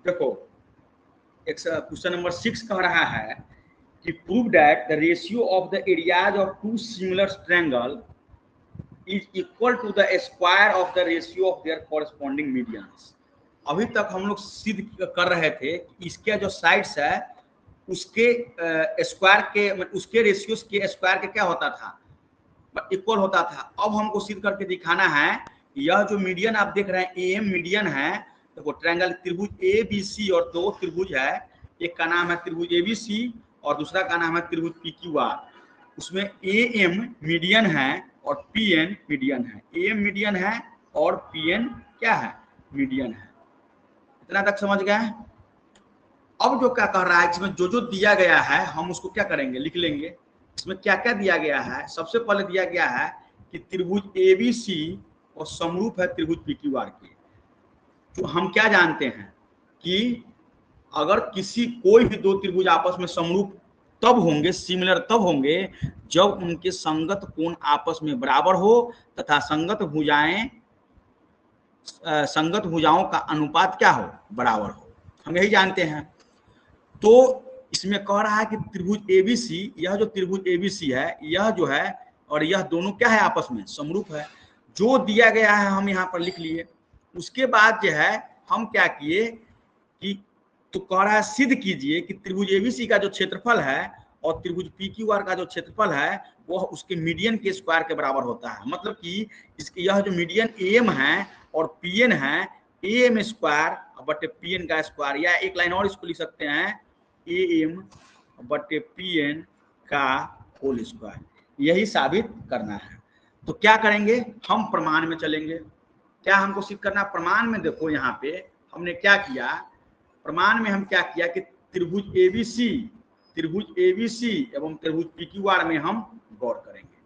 देखो question number 6 कह रहा है कि prove that the ratio of the areas of two similar triangle is equal to the square of the ratio of their corresponding medians. अभी तक हम लोग सिद्ध कर रहे थे कि इसके जो साइड्स है उसके स्क्वायर के उसके रेशियोस के स्क्वायर के क्या होता था, इक्वल होता था। अब हमको सिद्ध करके दिखाना है यह जो मीडियन आप देख रहे हैं एम मीडियन है। देखो ट्रायंगल त्रिभुज ए बी सी और दो त्रिभुज है, एक का नाम है त्रिभुज ए बी सी और दूसरा का नाम है त्रिभुज पी क्यू आर। उसमें ए एम मीडियन है और पी एन मीडियन है। ए एम मीडियन है और पी एन क्या है, मीडियन है। इतना तक समझ गए। अब जो क्या कह रहा है इसमें जो दिया गया है हम उसको क्या करेंगे, लिख लेंगे। इसमें क्या क्या दिया गया है, सबसे पहले दिया गया है कि त्रिभुज ए बी सी और समरूप है त्रिभुज पी क्यू आर के। जो हम क्या जानते हैं कि अगर किसी कोई भी दो त्रिभुज आपस में समरूप तब होंगे, सिमिलर तब होंगे जब उनके संगत कोण आपस में बराबर हो तथा संगत भुजाओं का अनुपात क्या हो, बराबर हो। हम यही जानते हैं। तो इसमें कह रहा है कि त्रिभुज एबीसी, यह जो त्रिभुज एबीसी है यह जो है और यह दोनों क्या है, आपस में समरूप है। जो दिया गया है हम यहाँ पर लिख लिए। उसके बाद जो है हम क्या किए कि तो कह रहा है सिद्ध कीजिए कि त्रिभुज एबीसी का जो क्षेत्रफल है और त्रिभुज पीक्यूआर का जो क्षेत्रफल है वह उसके मीडियन के स्क्वायर के बराबर होता है। मतलब कि इसके यह जो मीडियन एम है और पीएन है, एम स्क्वायर बटे पीएन का स्क्वायर, या एक लाइन और इसको लिख सकते हैं ए एम बटे पी एन का होल स्क्वायर। यही साबित करना है। तो क्या करेंगे, हम प्रमाण में चलेंगे। क्या हमको सिद्ध करना प्रमाण में? देखो यहाँ पे हमने क्या किया, प्रमाण में हम क्या किया कि त्रिभुज एबीसी एवं त्रिभुज पीक्यूआर में हम गौर करेंगे।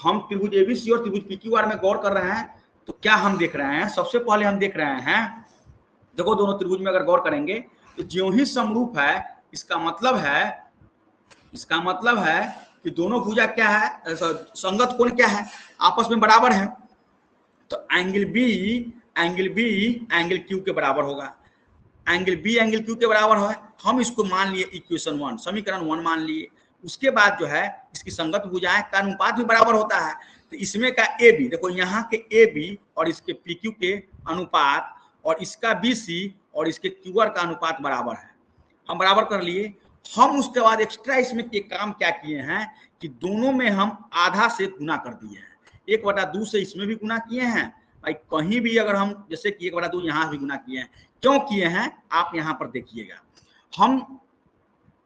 हम त्रिभुज एबीसी और त्रिभुज पीक्यूआर में गौर कर रहे हैं तो क्या हम देख रहे हैं, सबसे पहले हम देख रहे हैं, देखो दोनों त्रिभुज में अगर गौर करेंगे तो ज्यों ही समरूप है इसका मतलब है कि दोनों भुजा क्या है, संगत कोण क्या है, आपस में बराबर है। तो एंगल बी एंगल क्यू के बराबर होगा। एंगल बी एंगल क्यू के बराबर है। हम इसको मान लिए इक्वेशन 1, समीकरण 1 मान लिए। उसके बाद जो है इसकी संगत भुजाएं का अनुपात भी बराबर होता है। तो इसमें का ए बी, देखो यहाँ के ए बी और इसके पी क्यू के अनुपात और इसका बी सी और इसके क्यू आर का अनुपात बराबर है। हम बराबर कर लिए। हम उसके बाद एक्स्ट्रा इसमें एक काम क्या किए हैं कि दोनों में हम आधा से गुना कर दिए हैं। 1/2 से इसमें भी गुना किए हैं भाई, कहीं भी अगर हम जैसे कि 1/2 यहाँ भी गुना किए हैं। क्यों किए हैं आप यहाँ पर देखिएगा। हम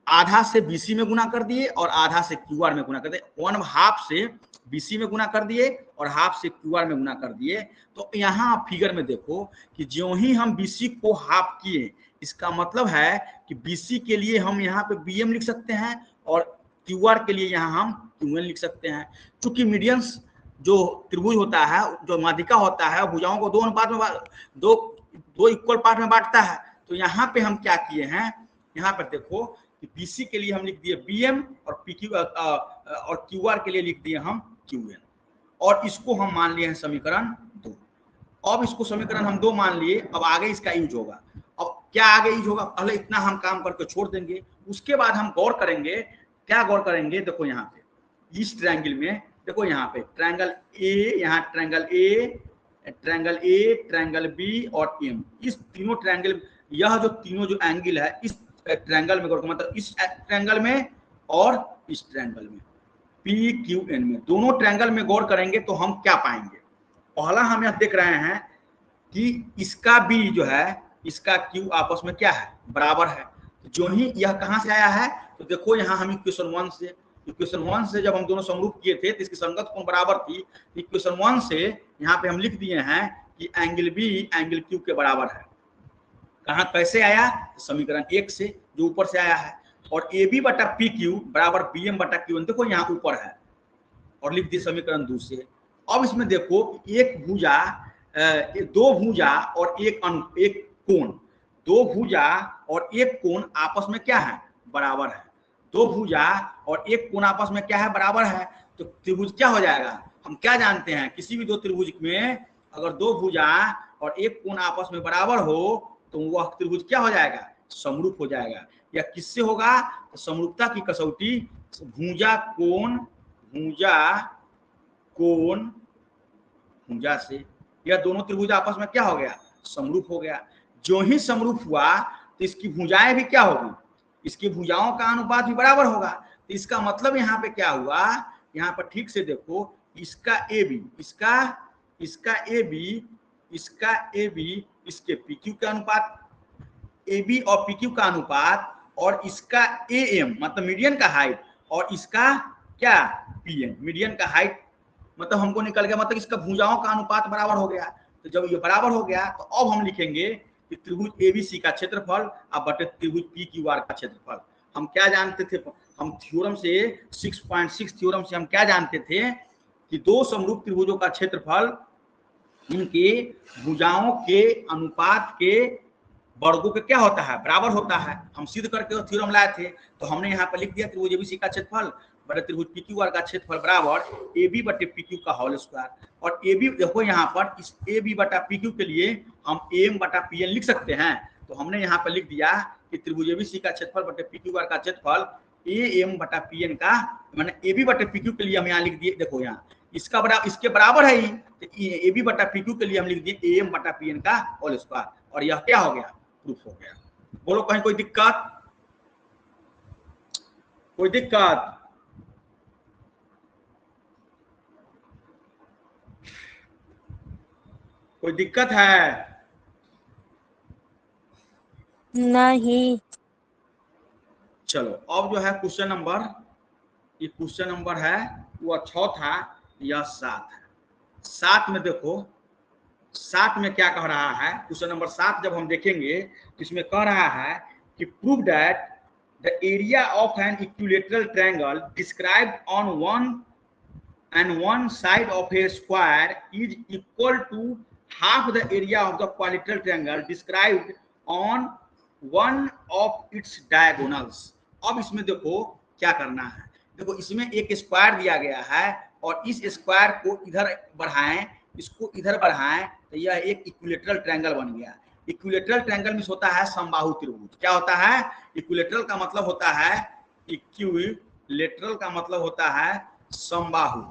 आधा से बीसी में गुना कर दिए और आधा से क्यूआर में गुना कर दिए। 1/2 से बीसी में गुना कर दिए और हाफ से क्यूआर में गुना कर दिए। तो यहाँ आप फिगर में देखो कि ज्यों ही हम बीसी को हाफ किए, इसका मतलब है कि बीसी के लिए हम यहाँ पे बीएम लिख सकते हैं और क्यूआर के लिए यहाँ हम क्यूएन लिख सकते हैं। चूंकि मीडियंस जो त्रिभुज होता है, जो माध्यिका होता है, भुजाओं को दो अनुपात में दो इक्वल पार्ट में बांटता है। तो यहाँ पे हम क्या किए हैं, यहाँ पर देखो कि बीसी के लिए हम लिख दिए बीएम और पीक्यू और क्यूआर के लिए लिख दिए हम क्यूएन, और इसको हम मान लिए हैं समीकरण 2। अब इसको समीकरण हम 2 मान लिए। अब आगे इसका यूज होगा। अब क्या आगे यूज होगा, पहले इतना हम काम करके छोड़ देंगे। उसके बाद हम गौर करेंगे। क्या गौर करेंगे, देखो यहाँ पे इस ट्रायंगल में, देखो यहाँ पे ट्रायंगल ए, यहाँ ट्रायंगल ए, ट्रायंगल बी और एम, इस तीनों ट्रायंगल, यह जो तीनों जो एंगल है इस ट्रायंगल में गौर, मतलब इस ट्रायंगल में और इस ट्रायंगल में, पी क्यू एन में, दोनों ट्रायंगल में गौर करेंगे तो हम क्या पाएंगे। पहला हम यहाँ देख रहे हैं कि इसका बी जो है, इसका क्यू आपस में क्या है, बराबर है। जो ही यह कहां से आया है, तो देखो यहाँ हम इक्वेशन 1 से जब हम दोनों समरूप किए थे तो इसकी संगत कोण बराबर थी। इक्वेशन 1 से यहाँ पे हम लिख दिए हैं कि एंगल बी एंगल क्यू के बराबर है। कहाँ कैसे आया, समीकरण 1 से जो ऊपर से आया है। और ए बी बटा पी क्यू बराबर बी एम बटा क्यू एन, देखो यहाँ ऊपर है, और लिख दिए समीकरण 2 से। अब इसमें देखो एक भुजा, दो भुजा और एक कोण, दो भुजा और एक कोण आपस में क्या है, बराबर है। दो भुजा और एक कोण आपस में क्या है, बराबर है। तो त्रिभुज क्या हो जाएगा, हम क्या जानते हैं, किसी भी दो त्रिभुज में अगर दो भुजा और एक कोण आपस में बराबर हो तो वह त्रिभुज क्या हो जाएगा, समरूप हो जाएगा। या किससे होगा, तो समरूपता की कसौटी भुजा कोण भुजा से, यह दोनों त्रिभुज आपस में क्या हो गया, समरूप हो गया। जो ही समरूप हुआ तो इसकी भुजाएं भी क्या होगी, इसकी भुजाओं का अनुपात भी बराबर होगा। तो इसका मतलब यहाँ पे क्या हुआ, यहाँ पर ठीक से देखो, इसका ए बी, इसका ए बी इसके पी क्यू का अनुपात, ए बी और पी क्यू का अनुपात, और इसका ए एम मतलब मीडियन का हाइट, और इसका क्या पी एन मीडियन का हाइट, मतलब हमको निकल गया, मतलब इसका भुजाओं का अनुपात बराबर हो गया। तो जब ये बराबर हो गया तो अब हम लिखेंगे कि त्रिभुज एबीसी का क्षेत्रफल अब बटे त्रिभुज पी क्यू आर का क्षेत्रफल। हम क्या जानते थे, हम थ्योरम से 6.6 थ्योरम से हम क्या जानते थे कि दो समरूप त्रिभुजों का क्षेत्रफल इनके भुजाओं के अनुपात के वर्गों के क्या होता है, बराबर होता है। हम सिद्ध करके थ्योरम लाए थे, तो हमने यहाँ पर लिख दिया त्रिभुज एबीसी का क्षेत्रफल बटे त्रिभुज पी क्यू आर का क्षेत्रफल बराबर ए बी बटे पी क्यू का होल स्क्वायर। और ए बी देखो यहाँ पर इस ए बी बटा पी क्यू के लिए हम एम बटा पी एन लिख सकते हैं, तो हमने यहाँ पर लिख दिया कि त्रिभुज एबीसी का क्षेत्रफल बटे पी क्यू आर का क्षेत्रफल ए एम बटा पी एन का, मैंने ए बी बटे पी क्यू के लिए हम यहाँ लिख दिए, देखो यहाँ इसका बराबर, इसके बराबर है ही, तो ए बी बटा पी क्यू के लिए हम लिख दिए ए एम बटा पी एन का होल स्क्वायर, और यह क्या हो गया, प्रूफ हो गया। बोलो कहीं कोई दिक्कत, कोई दिक्कत? कोई दिक्कत है? नहीं। चलो अब जो है क्वेश्चन नंबर, ये क्वेश्चन नंबर है वो 6 था, यह 7 है। 7 में देखो, 7 में क्या कह रहा है, क्वेश्चन नंबर 7 जब हम देखेंगे तो इसमें कह रहा है कि prove that the area of an equilateral triangle described on one side of a square is equal to half the area of the quadrilateral triangle described on one of its diagonals। अब इसमें देखो क्या करना है, देखो इसमें एक square दिया गया है और इस स्क्वायर को इधर बढ़ाएं, इसको इधर बढ़ाएं, तो यह एक इक्विलेटरल ट्रायंगल बन गया। इक्विलेटरल ट्रायंगल में होता है समबाहु त्रिभुज। क्या होता है, इक्विलेटरल का मतलब होता है, इक्विलेटरल का मतलब होता है समबाहु।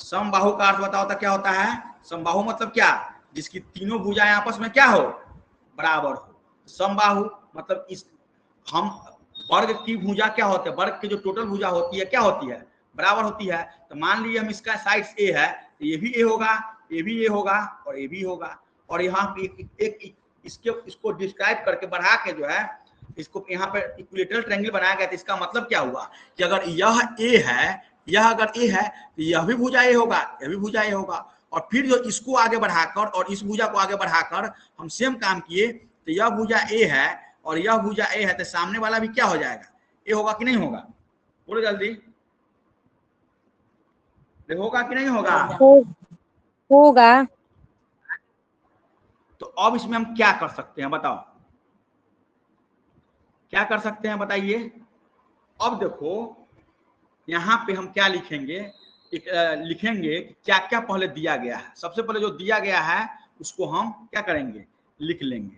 समबाहु का अर्थ बताओ तो क्या होता है, समबाहु मतलब क्या, जिसकी तीनों भुजाएं आपस में क्या हो, बराबर हो। समबाहु मतलब इस, हम वर्ग की भुजा क्या होते हैं, वर्ग की जो टोटल भुजा होती है क्या होती है, बराबर होती है। तो मान लीजिए हम इसका साइड ए है, तो ये भी ए होगा, ये भी ए होगा और ये भी होगा, और यहाँ पे एक इसको डिस्क्राइब करके बढ़ा के जो है इसको यहाँ पे इक्विलेटरल ट्रायंगल बनाया गया। तो इसका मतलब क्या हुआ कि अगर यह ए है, यह अगर ए है तो यह भी भुजा ए होगा, यह भी भुजा ए होगा, और फिर जो इसको आगे बढ़ाकर और इस भुजा को आगे बढ़ाकर हम सेम काम किए, तो यह भुजा ए है और यह भुजा ए है, तो सामने वाला भी क्या हो जाएगा, ए होगा कि नहीं होगा, बोलो जल्दी, होगा कि नहीं होगा, होगा। तो अब इसमें हम क्या कर सकते हैं बताओ, क्या कर सकते हैं बताइए। अब देखो यहाँ पे हम क्या लिखेंगे, लिखेंगे कि क्या क्या पहले दिया गया है। सबसे पहले जो दिया गया है उसको हम क्या करेंगे, लिख लेंगे।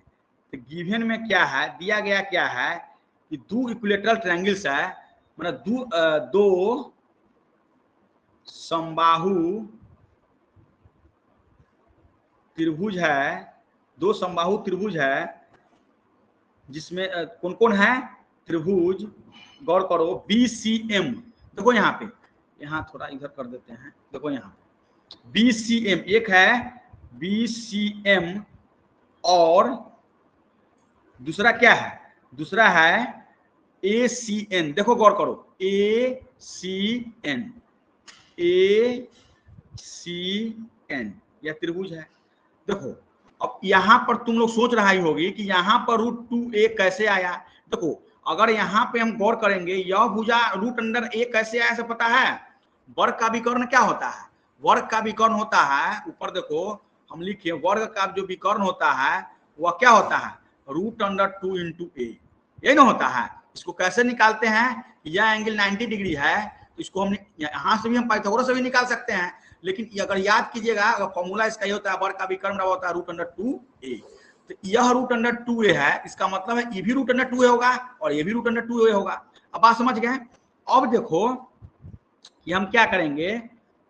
तो गिवन में क्या है, दिया गया क्या है कि दो इक्विलेटरल ट्रायंगल्स है, मतलब दो समबाहु त्रिभुज है, दो समबाहु त्रिभुज है, जिसमें कौन कौन है, त्रिभुज, गौर करो BCM। देखो यहाँ पे, यहाँ थोड़ा इधर कर देते हैं, देखो यहाँ BCM एक है, BCM, और दूसरा क्या है, दूसरा है ACN। देखो गौर करो, ACN यह त्रिभुज है। देखो अब यहाँ पर तुम लोग सोच रहा ही होगी कि यहाँ पर √2a कैसे आया। देखो अगर यहाँ पे हम गौर करेंगे, यह भुजा √अंडर a कैसे आया से पता है, वर्ग का विकर्ण क्या होता है, वर्ग का विकर्ण होता है, ऊपर देखो हम लिखे, वर्ग का जो विकर्ण होता है वह क्या होता है, √2 × a, यही ना होता है। इसको कैसे निकालते हैं, यह एंगल 90 डिग्री है, तो इसको हम यहाँ से भी हम पाइथागोरस से भी निकाल सकते हैं, लेकिन अगर याद कीजिएगा फॉर्मूला इसका ये होता है, वर्ग का विकर्ण होता है √2a। तो यह रूट अंडर 2a है, इसका मतलब है ये भी रूट अंडर 2a होगा और ये भी रूट अंडर 2a होगा। अब बात समझ गए। अब देखो ये हम क्या करेंगे,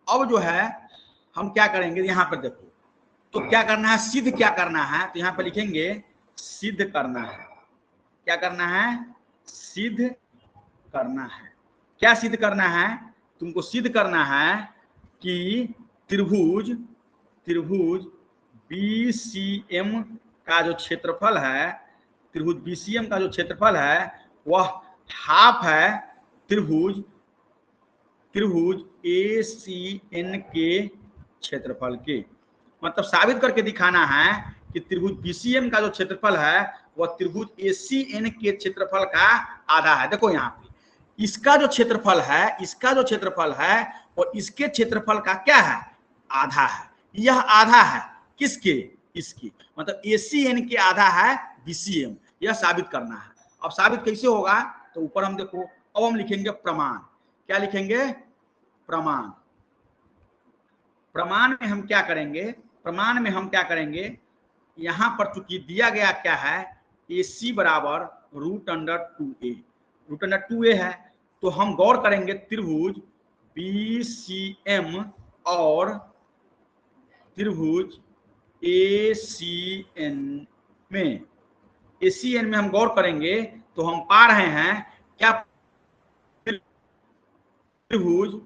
अब जो है हम क्या करेंगे, यहाँ पर देखो तो क्या करना है, सिद्ध क्या करना है, तो यहाँ पर लिखेंगे सिद्ध करना है। क्या करना है, सिद्ध करना है। क्या सिद्ध करना है, तुमको सिद्ध करना है कि त्रिभुज BCM का जो क्षेत्रफल है, त्रिभुज BCM का जो क्षेत्रफल है वह हाफ है त्रिभुज ACN के क्षेत्रफल के। मतलब साबित करके दिखाना है कि त्रिभुज BCM का जो क्षेत्रफल है वह त्रिभुज ACN के क्षेत्रफल का आधा है। देखो यहाँ पे इसका जो क्षेत्रफल है और इसके क्षेत्रफल का क्या है, आधा है। यह आधा है किसके, इसकी, मतलब ACN के आधा है BCM। यह साबित करना है। अब साबित कैसे होगा, तो ऊपर हम देखो, अब हम लिखेंगे प्रमाण। क्या लिखेंगे, प्रमाण। प्रमाण में हम क्या करेंगे, यहां पर चूंकि दिया गया क्या है, AC बराबर रूट अंडर 2a है, तो हम गौर करेंगे त्रिभुज BCM और त्रिभुज ACN में हम गौर करेंगे तो हम पा रहे हैं क्या, त्रिभुज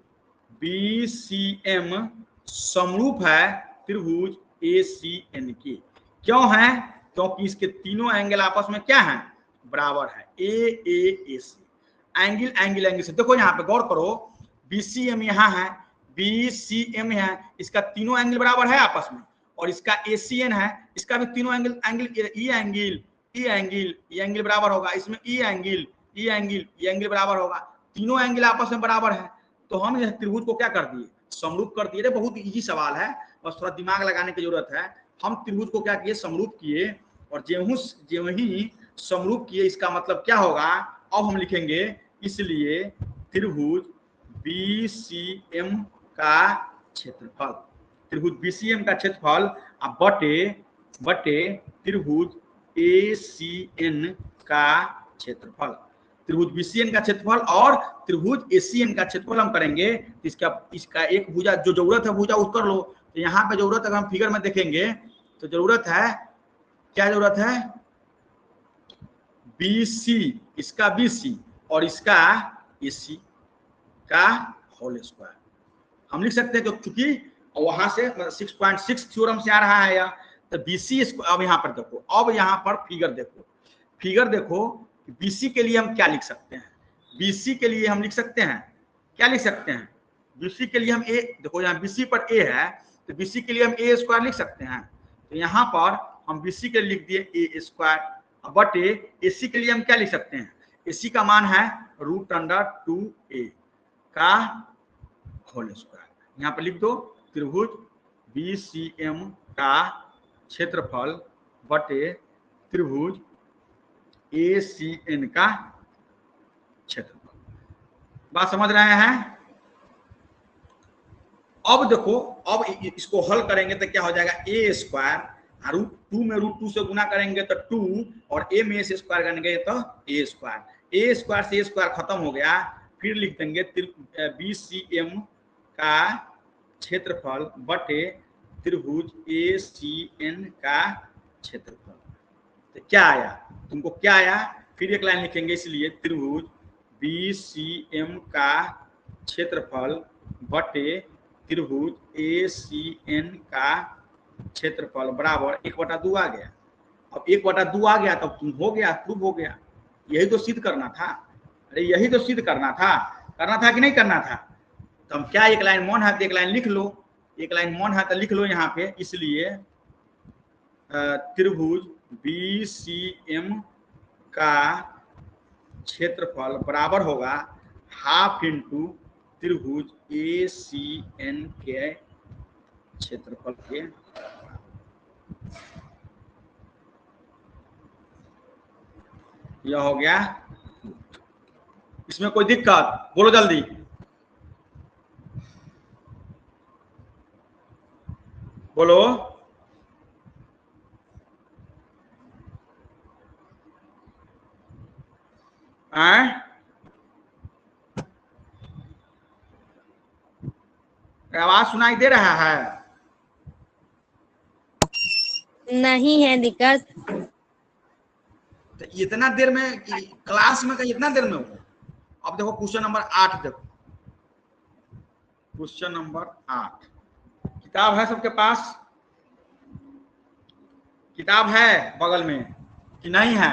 BCM समरूप है त्रिभुज ACN के। क्यों है, क्योंकि इसके तीनों एंगल आपस में क्या है, बराबर है, AAC। एंगल से देखो, यहाँ पे गौर करो, BCM यहाँ है, BCM है, इसका तीनों एंगल बराबर है आपस में, और इसका ACN है, इसका भी तीनों एंगल ये एंगल बराबर होगा, इसमें ये एंगल बराबर होगा, तीनों एंगल आपस में बराबर है। तो हम यह त्रिभुज को क्या कर दिए, समरूप कर दिए। बहुत इजी सवाल है, बस थोड़ा दिमाग लगाने की जरूरत है। हम त्रिभुज को क्या किए, समरूप किए, और ज्यों ही समरूप किए इसका मतलब क्या होगा, अब हम लिखेंगे, इसलिए त्रिभुज BCM का क्षेत्रफल, त्रिभुज BCM का क्षेत्रफल अब बटे त्रिभुज ACN का क्षेत्रफल। त्रिभुज BCN का क्षेत्रफल और त्रिभुज ACN का क्षेत्रफल हम करेंगे, इसका एक भुजा जो जरूरत है भुजा उत्तर लो। तो यहाँ पे जरूरत है, अगर हम फिगर में देखेंगे तो जरूरत है, क्या जरूरत है, BC, इसका BC और इसका AC का होल स्क्वायर। हम लिख सकते हैं कि चूंकि वहां से 6.6 थ्योरम से आ रहा है या, तो BC। अब यहाँ पर देखो, अब यहाँ पर फिगर देखो, BC के लिए हम क्या लिख सकते हैं, BC के लिए हम लिख सकते हैं, क्या लिख सकते हैं, BC के लिए हम A, देखो यहाँ BC पर A है, तो BC के लिए हम A स्क्वायर लिख सकते हैं। तो यहाँ पर हम BC के लिए लिख दिए A स्क्वायर बटे AC के लिए हम क्या लिख सकते हैं, AC का मान है रूट अंडर 2a का होल स्क्वायर। यहाँ पर लिख दो त्रिभुज BCM का क्षेत्रफल बटे त्रिभुज ACN का क्षेत्रफल। बात समझ रहे हैं। अब देखो, अब इसको हल करेंगे तो क्या हो जाएगा, A स्क्वायर रूट 2 में रूट 2 से गुना करेंगे तो 2, और A में से स्क्वायर करेंगे तो A स्क्वायर से A स्क्वायर खत्म हो गया। फिर लिख देंगे BCM का क्षेत्रफल बटे त्रिभुज ACN का क्षेत्रफल। तो क्या आया, तुमको क्या आया, फिर एक लाइन लिखेंगे, इसलिए त्रिभुज BCM का क्षेत्रफल बटे त्रिभुज ACN का क्षेत्रफल बराबर 1/2 आ गया। अब 1/2 आ गया तब तुम हो गया, प्रूव हो गया। यही तो सिद्ध करना था, अरे यही तो सिद्ध करना था कि नहीं करना था। तो हम क्या, एक लाइन मौन है तो एक लाइन लिख लो, एक लाइन मौन है तो लिख लो यहाँ पे, इसलिए त्रिभुज BCM का क्षेत्रफल बराबर होगा हाफ इंटू त्रिभुज ACN के क्षेत्रफल के। यह हो गया। इसमें कोई दिक्कत, बोलो जल्दी, बोलो। हैं? आवाज सुनाई दे रहा है? नहीं है दिक्कत। तो इतना देर में क्लास में कहीं इतना देर में हो? अब देखो क्वेश्चन नंबर 8 देखो, क्वेश्चन नंबर 8। किताब है सबके पास? किताब है बगल में कि नहीं है?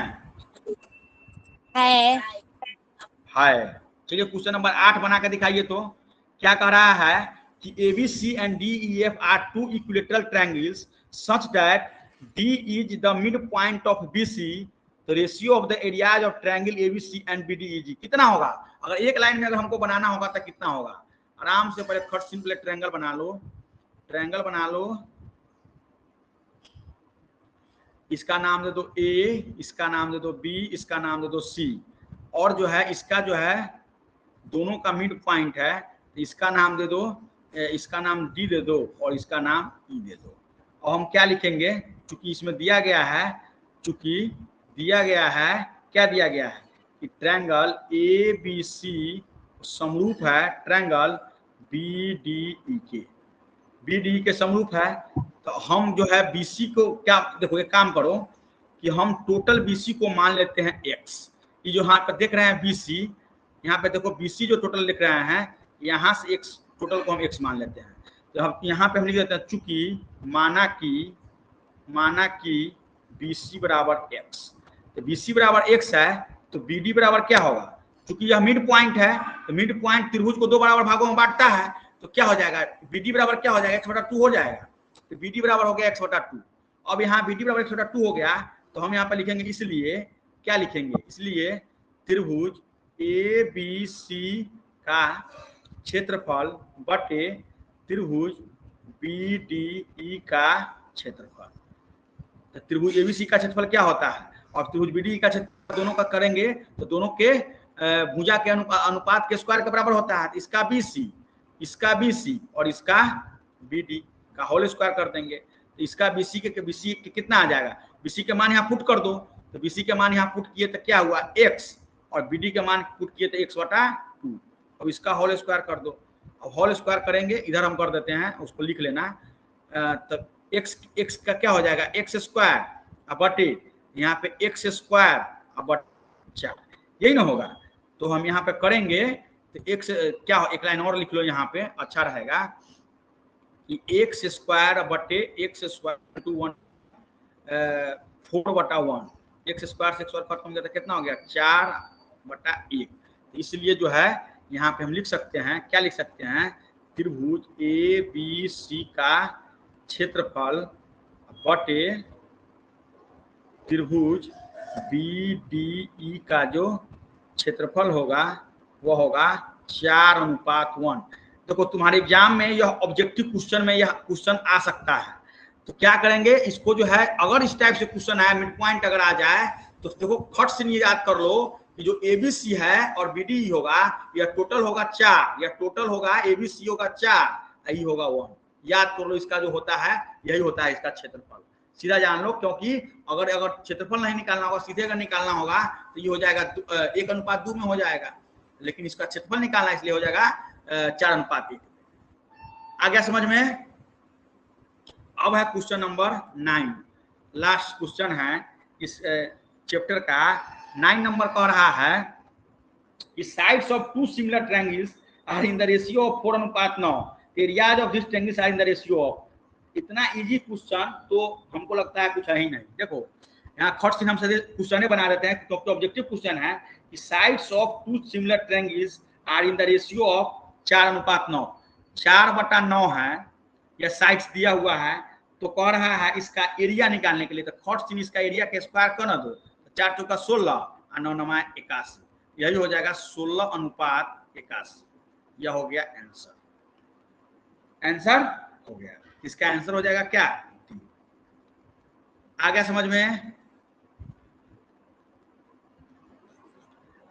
है। चलिए क्वेश्चन नंबर 8 बना के दिखाइए। तो क्या कह रहा है कि ABC and DEF are two equilateral triangles such that D is the midpoint of BC. The ratio of the areas of triangle ABC and BDEG कितना होगा? अगर एक लाइन में अगर हमको बनाना होगा तो कितना होगा? आराम से पहले खट सिंपल ट्रायंगल बना लो, ट्रायंगल बना लो। इसका नाम दे दो A, इसका नाम दे दो B, इसका नाम दे दो C, और जो है इसका जो है दोनों का मिड पॉइंट है, इसका नाम दे दो, इसका नाम D दे दो और इसका नाम E दे दो। और हम क्या लिखेंगे? चूंकि इसमें दिया गया है, चूंकि दिया गया है, क्या दिया गया है कि ट्रायंगल ABC समरूप है ट्रायंगल BDE के, BDE के समरूप है। तो हम जो है BC को क्या, देखो एक काम करो कि हम टोटल BC को मान लेते हैं x। ये जो यहाँ पे देख रहे हैं BC, यहाँ पे देखो BC जो टोटल लिख रहे हैं, यहाँ से x टोटल को हम x मान लेते हैं। तो हम यहाँ पे हम लिख देते हैं चूंकि माना कि BC बराबर x, तो BC बराबर x है तो BD बराबर क्या होगा? चूंकि यह मिड पॉइंट है तो मिड पॉइंट त्रिभुज को दो बराबर भागों में बांटता है, तो क्या हो जाएगा? BD बराबर क्या हो जाएगा? x/2 हो जाएगा। तो BD बराबर हो गया x/2। अब यहाँ BD बराबर x/2 हो गया तो हम यहाँ पर लिखेंगे, इसलिए क्या लिखेंगे? इसलिए त्रिभुज ABC का क्षेत्रफल बटे त्रिभुज BDE का क्षेत्रफल। तो त्रिभुज ABC का क्षेत्रफल क्या होता है और त्रिभुज BDE का क्षेत्रफल दोनों का करेंगे तो दोनों के भुजा के अनुपात के स्क्वायर के बराबर होता है। इसका BC और इसका BD का होल स्क्वायर कर देंगे तो इसका BC के कितना आ जाएगा? BC के मान यहाँ पुट कर दो, तो BC के मान यहाँ पुट किए तो क्या हुआ? x, और BD के मान पुट किए तो x/2। अब इसका होल स्क्वायर कर दो। अब होल स्क्वायर करेंगे, इधर हम कर देते हैं, उसको लिख लेना। तो x का क्या हो जाएगा? x² बटे यहाँ पे x² बटे 4, यही ना होगा? तो हम यहाँ पे करेंगे तो x क्या हो, एक लाइन और लिख लो यहाँ पे, अच्छा रहेगा कि x² बटे x² 1 4/1, x² से x² खत्म हो गया तो कितना हो गया? 4/1। इसलिए जो है यहाँ पे हम लिख सकते हैं, क्या लिख सकते हैं? त्रिभुज ABC का क्षेत्रफल बटे त्रिभुज BDE का जो क्षेत्रफल होगा वो होगा 4:1। देखो तुम्हारे एग्जाम में यह ऑब्जेक्टिव क्वेश्चन में यह क्वेश्चन आ सकता है, तो क्या करेंगे इसको जो है, अगर इस टाइप से क्वेश्चन आया, मिड पॉइंट अगर आ जाए तो देखो फट से नहीं याद कर लो कि जो ABC है और BDE होगा यह टोटल होगा 4, या टोटल होगा ABC होगा 4, ई होगा 1। याद कर लो, इसका जो होता है यही होता है इसका क्षेत्रफल, सीधा जान लो। क्योंकि अगर क्षेत्रफल नहीं निकालना होगा, सीधे अगर निकालना होगा तो ये हो जाएगा 1:2 में हो जाएगा, लेकिन इसका क्षेत्रफल निकालना इसलिए हो जाएगा 4:1। आ गया समझ में? अब है क्वेश्चन नंबर 9, लास्ट क्वेश्चन है इस चैप्टर का। 9 नंबर कह रहा है कि sides of two similar triangles are in the ratio of 4:9, areas of this triangles are in the ratio of. इतना इजी क्वेश्चन तो हमको लगता है कुछ है ही नहीं। देखो यहाँ खट से हम सभी क्वेश्चन बना देते हैं क्योंकि ऑब्जेक्टिव क्वेश्चन है कि sides of two similar triangles are in the ratio of 4:9, 4/9 है, या साइड्स दिया हुआ है। तो कह रहा है इसका एरिया निकालने के लिए, तो खट से इसका एरिया के स्क्वायर कर ना दो, तो 4 चौका 16 और 9 9 81, यही हो जाएगा 16:81। यह हो गया आंसर, आंसर हो गया। इसका आंसर हो जाएगा क्या? आ गया समझ में?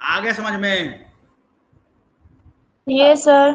आ गया समझ में? ये सर।